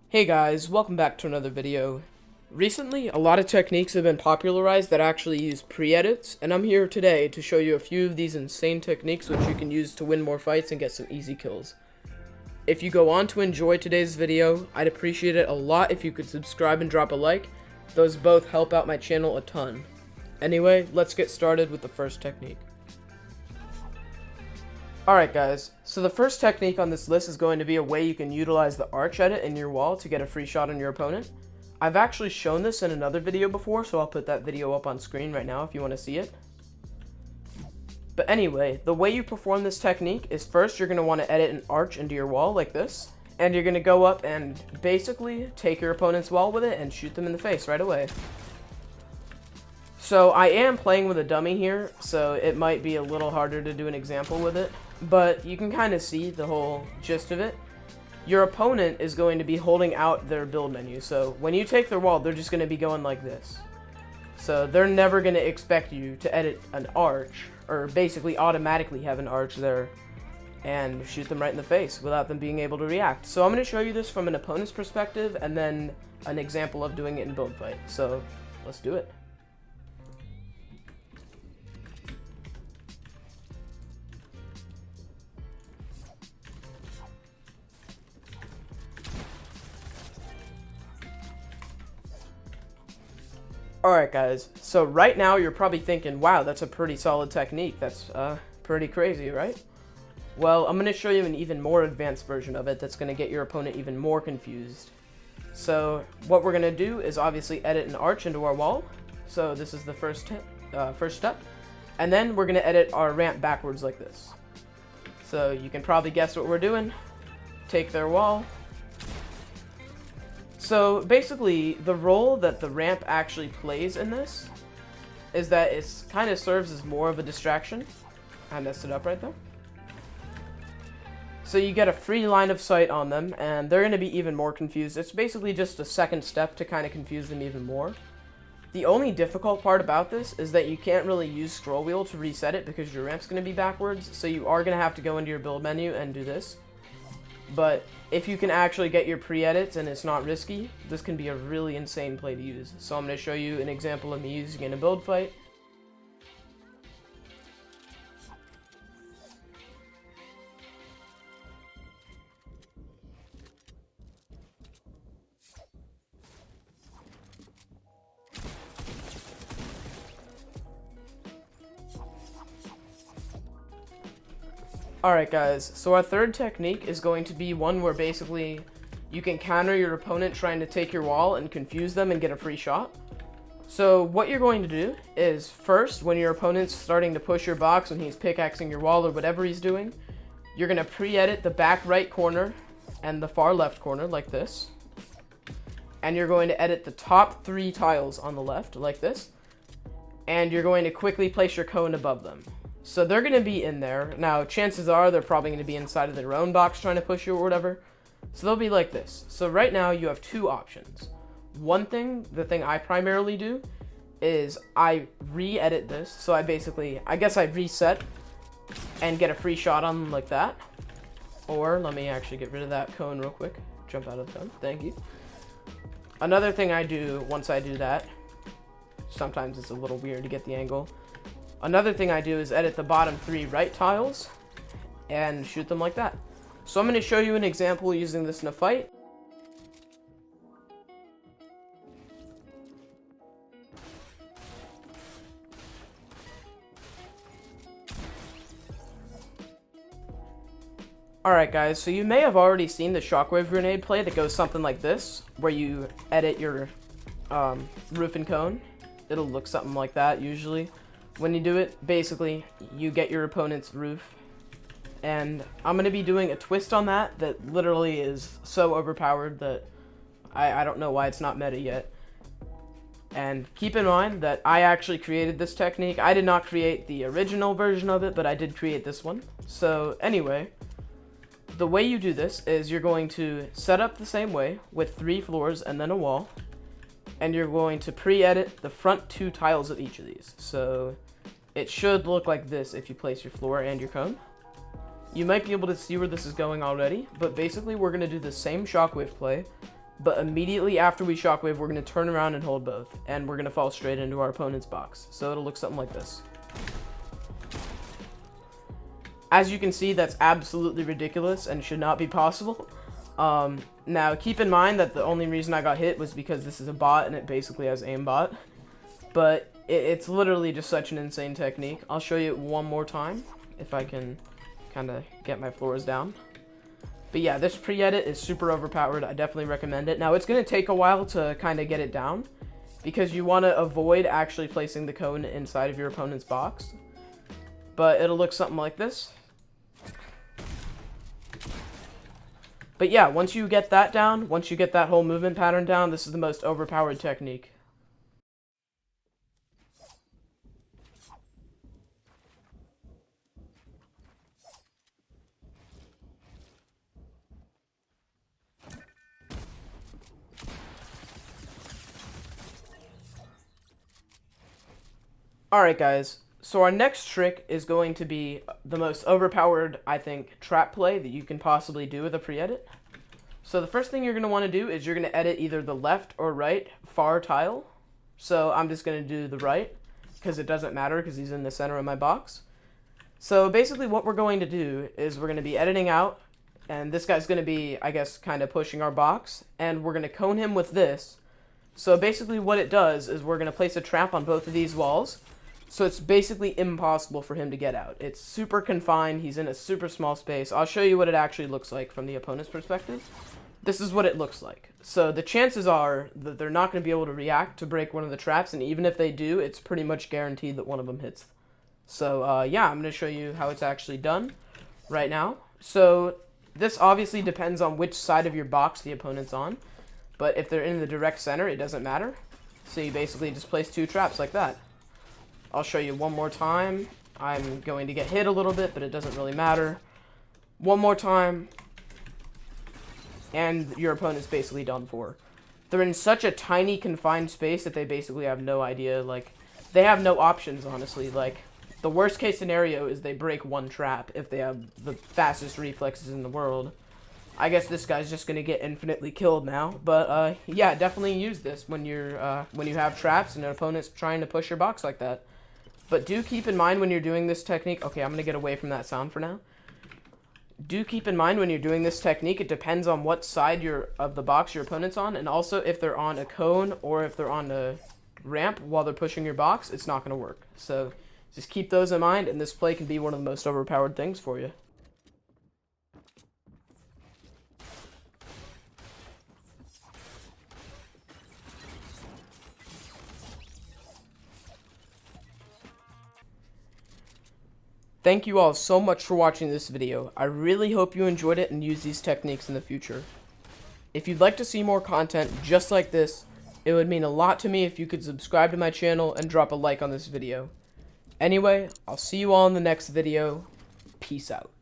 Hey guys, welcome back to another video. Recently, a lot of techniques have been popularized that actually use pre-edits, and I'm here today to show you a few of these insane techniques which you can use to win more fights and get some easy kills. If you go on to enjoy today's video, I'd appreciate it a lot if you could subscribe and drop a like. Those both help out my channel a ton. Anyway, let's get started with the first technique. Alright guys, so the first technique on this list is going to be a way you can utilize the arch edit in your wall to get a free shot on your opponent. I've actually shown this in another video before, so I'll put that video up on screen right now if you want to see it. But anyway, the way you perform this technique is first you're going to want to edit an arch into your wall like this, and you're going to go up and basically take your opponent's wall with it and shoot them in the face right away. So I am playing with a dummy here, so it might be a little harder to do an example with it, but you can kind of see the whole gist of it. Your opponent is going to be holding out their build menu, so when you take their wall, they're just going to be going like this. So they're never going to expect you to edit an arch, or basically automatically have an arch there, and shoot them right in the face without them being able to react. So I'm going to show you this from an opponent's perspective, and then an example of doing it in build fight. So let's do it. Alright guys, so right now you're probably thinking, wow, that's a pretty solid technique. That's pretty crazy, right? Well, I'm going to show you an even more advanced version of it that's going to get your opponent even more confused. So what we're going to do is obviously edit an arch into our wall. So this is the first step. And then we're going to edit our ramp backwards like this. So you can probably guess what we're doing. Take their wall. So basically, the role that the ramp actually plays in this is that it kind of serves as more of a distraction. I messed it up right there. So you get a free line of sight on them, and they're going to be even more confused. It's basically just a second step to kind of confuse them even more. The only difficult part about this is that you can't really use scroll wheel to reset it because your ramp's going to be backwards, so you are going to have to go into your build menu and do this. But if you can actually get your pre-edits and it's not risky, this can be a really insane play to use. So I'm going to show you an example of me using it in a build fight. Alright guys, so our third technique is going to be one where basically you can counter your opponent trying to take your wall and confuse them and get a free shot. So what you're going to do is first, when your opponent's starting to push your box, when he's pickaxing your wall or whatever he's doing, you're going to pre-edit the back right corner and the far left corner like this. And you're going to edit the top 3 tiles on the left like this. And you're going to quickly place your cone above them. So they're going to be in there. Now, chances are they're probably going to be inside of their own box trying to push you or whatever. So they'll be like this. So right now you have 2 options. One thing, the thing I primarily do, is I re-edit this. So I guess I reset and get a free shot on them like that. Or let me actually get rid of that cone real quick. Jump out of the cone. Thank you. Another thing I do once I do that, sometimes it's a little weird to get the angle. Another thing I do is edit the bottom 3 right tiles and shoot them like that. So I'm going to show you an example using this in a fight. Alright guys, so you may have already seen the Shockwave Grenade play that goes something like this, where you edit your roof and cone. It'll look something like that usually. When you do it, basically, you get your opponent's roof. And I'm going to be doing a twist on that literally is so overpowered that I don't know why it's not meta yet. And keep in mind that I actually created this technique. I did not create the original version of it, but I did create this one. So anyway, the way you do this is you're going to set up the same way with 3 floors and then a wall. And you're going to pre-edit the front 2 tiles of each of these. So it should look like this if you place your floor and your cone. You might be able to see where this is going already, but basically we're going to do the same shockwave play, but immediately after we shockwave, we're going to turn around and hold both, and we're going to fall straight into our opponent's box. So it'll look something like this. As you can see, that's absolutely ridiculous and should not be possible. Now, keep in mind that the only reason I got hit was because this is a bot and it basically has aimbot. But it's literally just such an insane technique. I'll show you it one more time if I can kind of get my floors down. But yeah, this pre-edit is super overpowered. I definitely recommend it. Now, it's going to take a while to kind of get it down because you want to avoid actually placing the cone inside of your opponent's box. But it'll look something like this. But yeah, once you get that down, once you get that whole movement pattern down, this is the most overpowered technique. Alright guys, so our next trick is going to be the most overpowered, I think, trap play that you can possibly do with a pre-edit. So the first thing you're going to want to do is you're going to edit either the left or right far tile. So I'm just going to do the right, because it doesn't matter because he's in the center of my box. So basically what we're going to do is we're going to be editing out, and this guy's going to be, I guess, kind of pushing our box, and we're going to cone him with this. So basically what it does is we're going to place a trap on both of these walls. So it's basically impossible for him to get out. It's super confined. He's in a super small space. I'll show you what it actually looks like from the opponent's perspective. This is what it looks like. So the chances are that they're not going to be able to react to break one of the traps, and even if they do, it's pretty much guaranteed that one of them hits. So yeah, I'm going to show you how it's actually done right now. So this obviously depends on which side of your box the opponent's on, but if they're in the direct center, it doesn't matter. So you basically just place two traps like that. I'll show you one more time. I'm going to get hit a little bit, but it doesn't really matter. One more time. And your opponent's basically done for. They're in such a tiny, confined space that they basically have no idea. Like, they have no options, honestly. Like, the worst case scenario is they break one trap if they have the fastest reflexes in the world. I guess this guy's just gonna get infinitely killed now. But, yeah, definitely use this when you have traps and an opponent's trying to push your box like that. But do keep in mind when you're doing this technique... Okay, I'm going to get away from that sound for now. Do keep in mind when you're doing this technique, it depends on what side of the box your opponent's on. And also, if they're on a cone or if they're on a ramp while they're pushing your box, it's not going to work. So just keep those in mind, and this play can be one of the most overpowered things for you. Thank you all so much for watching this video. I really hope you enjoyed it and use these techniques in the future. If you'd like to see more content just like this, it would mean a lot to me if you could subscribe to my channel and drop a like on this video. Anyway, I'll see you all in the next video. Peace out.